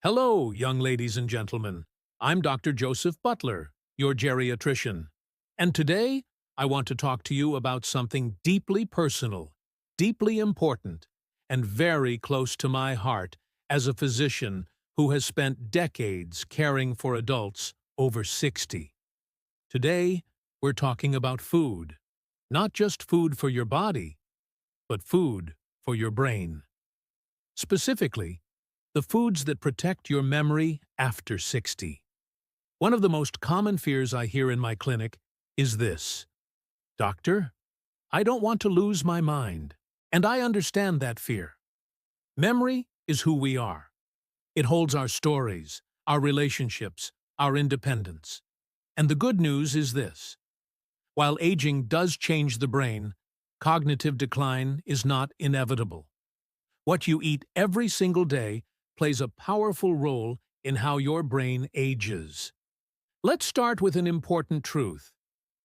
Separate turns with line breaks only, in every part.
Hello, young ladies and gentlemen. I'm Dr. Joseph Butler, your geriatrician. And today, I want to talk to you about something deeply personal, deeply important, and very close to my heart as a physician who has spent decades caring for adults over 60. Today, we're talking about food. Not just food for your body, but food for your brain. Specifically, the foods that protect your memory after 60. One of the most common fears I hear in my clinic is this: "Doctor, I don't want to lose my mind." And I understand that fear. Memory is who we are. It holds our stories, our relationships, our independence. And the good news is this: while aging does change the brain, cognitive decline is not inevitable. What you eat every single day plays a powerful role in how your brain ages. Let's start with an important truth.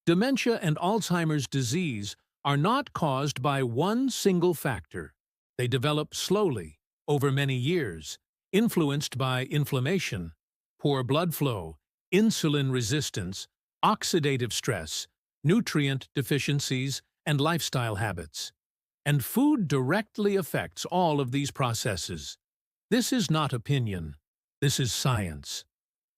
Dementia and Alzheimer's disease are not caused by one single factor. They develop slowly, over many years, influenced by inflammation, poor blood flow, insulin resistance, oxidative stress, nutrient deficiencies, and lifestyle habits. And food directly affects all of these processes. This is not opinion. This is science.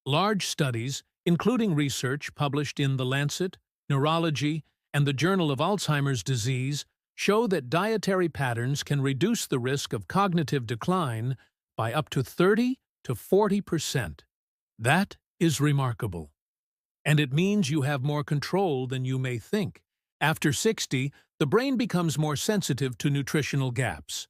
Large studies, including research published in The Lancet, Neurology, and the Journal of Alzheimer's Disease, show that dietary patterns can reduce the risk of cognitive decline by up to 30 to 40%. That is remarkable. And it means you have more control than you may think. After 60, the brain becomes more sensitive to nutritional gaps.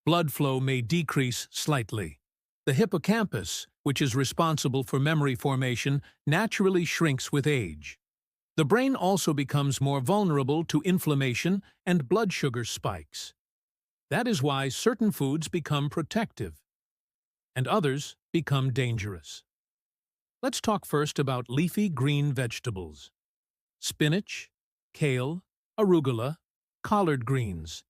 Blood flow may decrease slightly. The hippocampus, which is responsible for memory formation, naturally shrinks with age. The brain also becomes more vulnerable to inflammation and blood sugar spikes. That is why certain foods become protective, and others become dangerous. Let's talk first about leafy green vegetables. Spinach, kale, arugula, collard greens.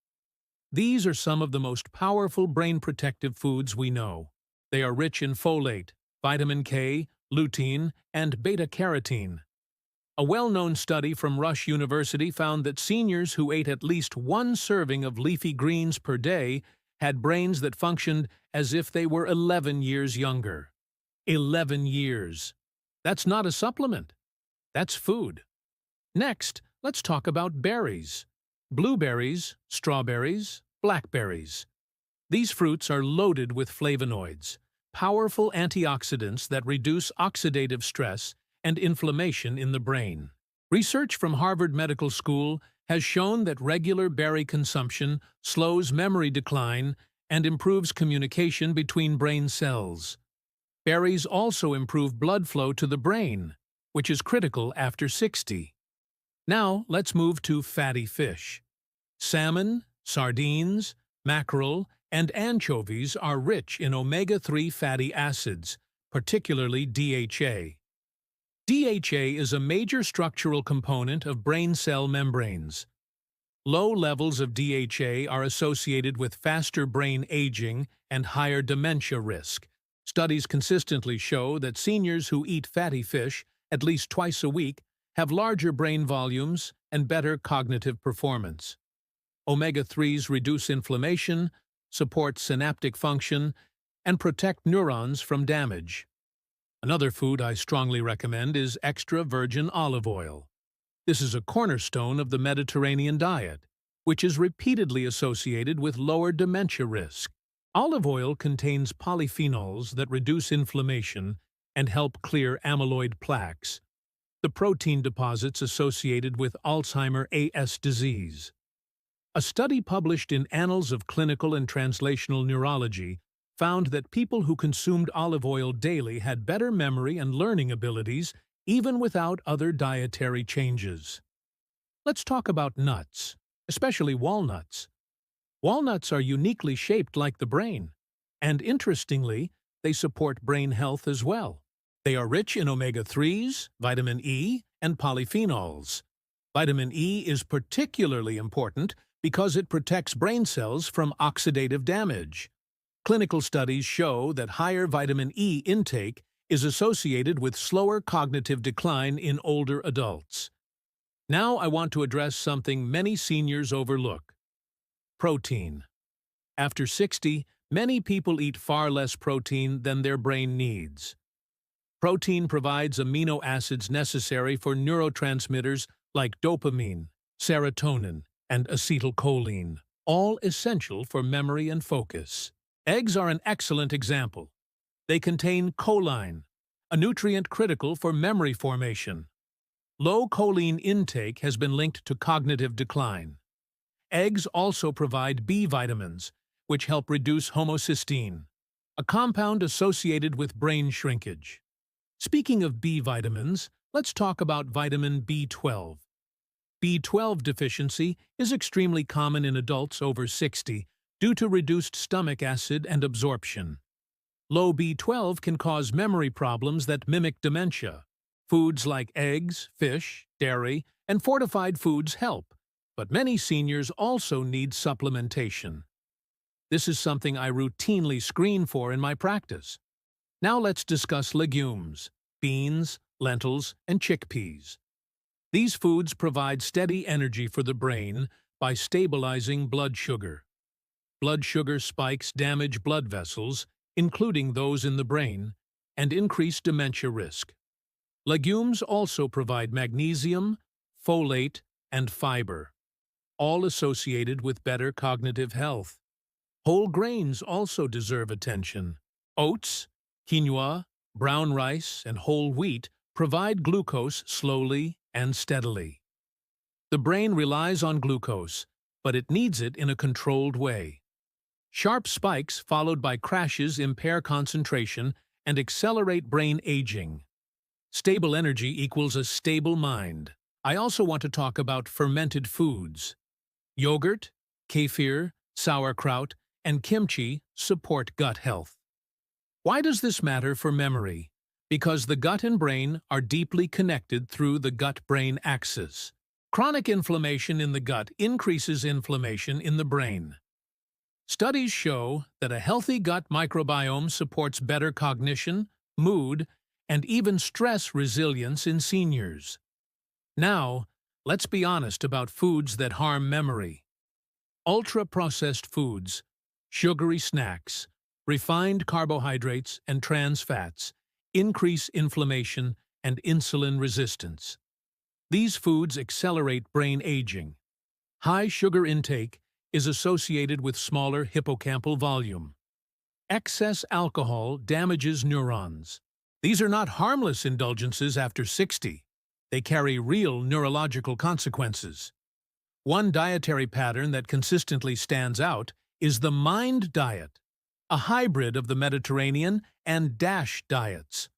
These are some of the most powerful brain-protective foods we know. They are rich in folate, vitamin K, lutein, and beta-carotene. A well-known study from Rush University found that seniors who ate at least one serving of leafy greens per day had brains that functioned as if they were 11 years younger. 11 years. That's not a supplement. That's food. Next, let's talk about berries. Blueberries, strawberries, blackberries. These fruits are loaded with flavonoids, powerful antioxidants that reduce oxidative stress and inflammation in the brain. Research from Harvard Medical School has shown that regular berry consumption slows memory decline and improves communication between brain cells. Berries also improve blood flow to the brain, which is critical after 60. Now, let's move to fatty fish. Salmon, sardines, mackerel, and anchovies are rich in omega-3 fatty acids, particularly DHA. DHA is a major structural component of brain cell membranes. Low levels of DHA are associated with faster brain aging and higher dementia risk. Studies consistently show that seniors who eat fatty fish at least twice a week have larger brain volumes and better cognitive performance. Omega-3s reduce inflammation, support synaptic function, and protect neurons from damage. Another food I strongly recommend is extra virgin olive oil. This is a cornerstone of the Mediterranean diet, which is repeatedly associated with lower dementia risk. Olive oil contains polyphenols that reduce inflammation and help clear amyloid plaques, the protein deposits associated with Alzheimer's disease. A study published in Annals of Clinical and Translational Neurology found that people who consumed olive oil daily had better memory and learning abilities even without other dietary changes. Let's talk about nuts, especially walnuts. Walnuts are uniquely shaped like the brain, and interestingly, they support brain health as well. They are rich in omega-3s, vitamin E, and polyphenols. Vitamin E is particularly important because it protects brain cells from oxidative damage. Clinical studies show that higher vitamin E intake is associated with slower cognitive decline in older adults. Now I want to address something many seniors overlook: protein. After 60, many people eat far less protein than their brain needs. Protein provides amino acids necessary for neurotransmitters like dopamine, serotonin, and acetylcholine, all essential for memory and focus. Eggs are an excellent example. They contain choline, a nutrient critical for memory formation. Low choline intake has been linked to cognitive decline. Eggs also provide B vitamins, which help reduce homocysteine, a compound associated with brain shrinkage. Speaking of B vitamins, let's talk about vitamin B12. B12 deficiency is extremely common in adults over 60 due to reduced stomach acid and absorption. Low B12 can cause memory problems that mimic dementia. Foods like eggs, fish, dairy, and fortified foods help, but many seniors also need supplementation. This is something I routinely screen for in my practice. Now let's discuss legumes, beans, lentils, and chickpeas. These foods provide steady energy for the brain by stabilizing blood sugar. Blood sugar spikes damage blood vessels, including those in the brain, and increase dementia risk. Legumes also provide magnesium, folate, and fiber, all associated with better cognitive health. Whole grains also deserve attention. Oats, quinoa, brown rice, and whole wheat provide glucose slowly and steadily. The brain relies on glucose, but it needs it in a controlled way. Sharp spikes followed by crashes impair concentration and accelerate brain aging. Stable energy equals a stable mind. I also want to talk about fermented foods. Yogurt, kefir, sauerkraut, and kimchi support gut health. Why does this matter for memory? Because the gut and brain are deeply connected through the gut-brain axis. Chronic inflammation in the gut increases inflammation in the brain. Studies show that a healthy gut microbiome supports better cognition, mood, and even stress resilience in seniors. Now, let's be honest about foods that harm memory. Ultra-processed foods, sugary snacks, refined carbohydrates, and trans fats increase inflammation and insulin resistance. These foods accelerate brain aging. High sugar intake is associated with smaller hippocampal volume. Excess alcohol damages neurons. These are not harmless indulgences after 60. They carry real neurological consequences. One dietary pattern that consistently stands out is the MIND diet, a hybrid of the Mediterranean and DASH diets.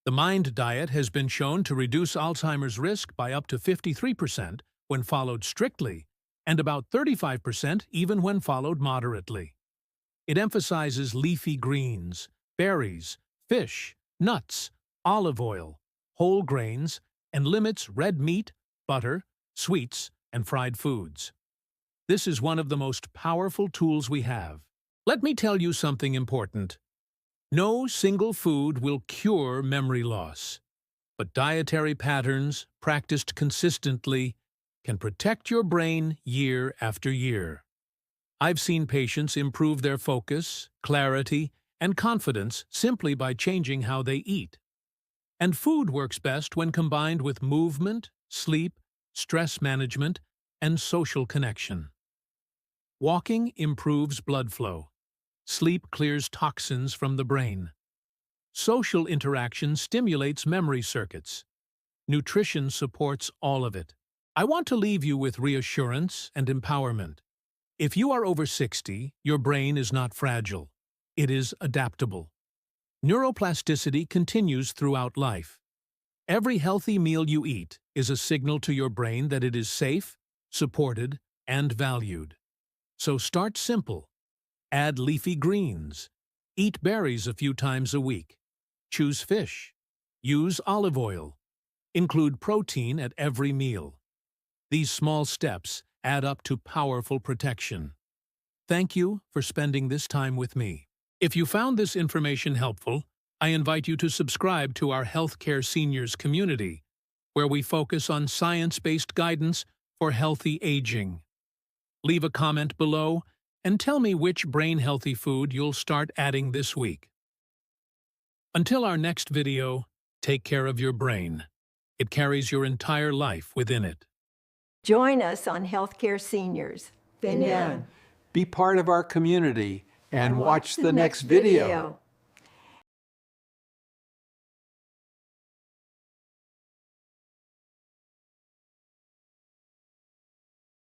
The MIND diet has been shown to reduce Alzheimer's risk by up to 53% when followed strictly, and about 35% even when followed moderately. It emphasizes leafy greens, berries, fish, nuts, olive oil, whole grains, and limits red meat, butter, sweets, and fried foods. This is one of the most powerful tools we have. Let me tell you something important. No single food will cure memory loss, but dietary patterns practiced consistently can protect your brain year after year. I've seen patients improve their focus, clarity, and confidence simply by changing how they eat. And food works best when combined with movement, sleep, stress management, and social connection. Walking improves blood flow. Sleep clears toxins from the brain. Social interaction stimulates memory circuits. Nutrition supports all of it. I want to leave you with reassurance and empowerment. If you are over 60, your brain is not fragile. It is adaptable. Neuroplasticity continues throughout life. Every healthy meal you eat is a signal to your brain that it is safe, supported, and valued. So start simple. Add leafy greens. Eat berries a few times a week. Choose fish. Use olive oil. Include protein at every meal. These small steps add up to powerful protection. Thank you for spending this time with me. If you found this information helpful, I invite you to subscribe to our Healthcare Seniors community, where we focus on science-based guidance for healthy aging. Leave a comment below and tell me which brain-healthy food you'll start adding this week. Until our next video, take care of your brain. It carries your entire life within it.
Join us on Healthcare Seniors.
Be part of our community and watch the next video.